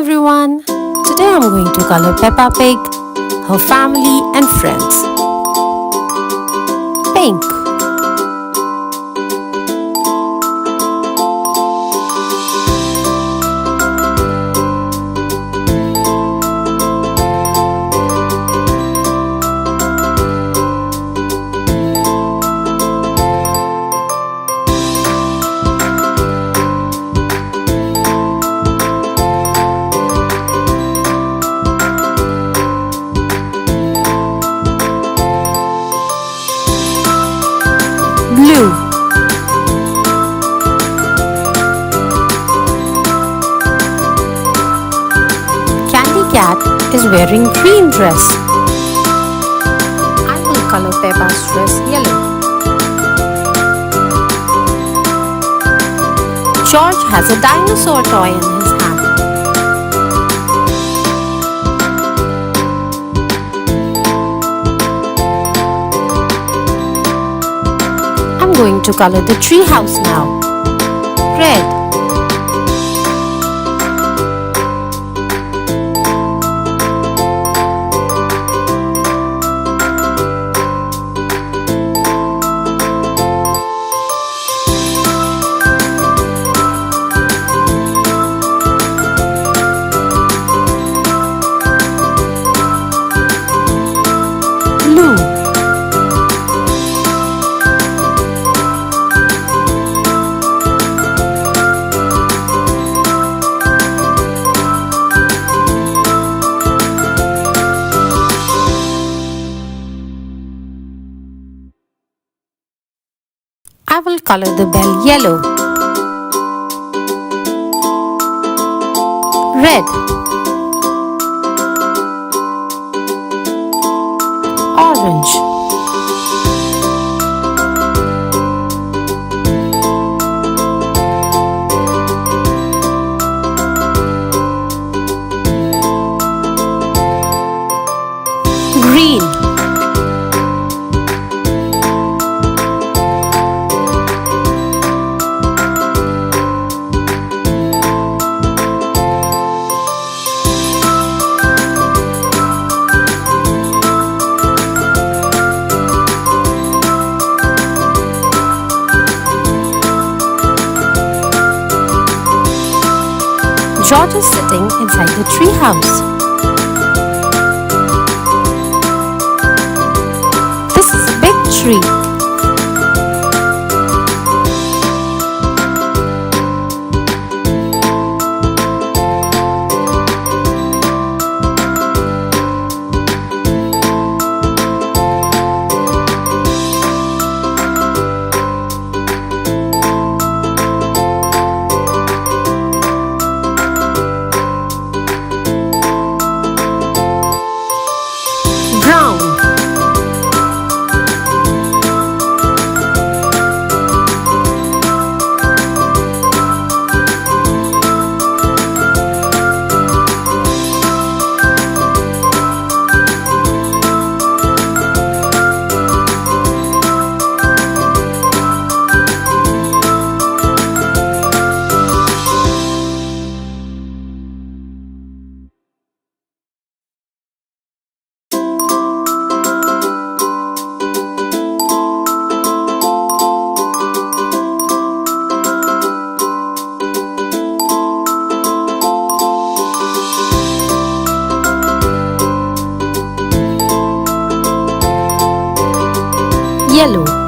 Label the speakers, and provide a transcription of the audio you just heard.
Speaker 1: everyone! Today I'm going to color Peppa Pig, her family and friends. Pink. Blue. Candy Cat is wearing green dress. I will color Peppa's dress yellow. George has a dinosaur toy in his hand. I'm going to color the tree house now. Red. Blue. I will color the bell yellow. Red. Orange. Green. George is sitting inside the tree house. This is a big tree. Brown. Yellow.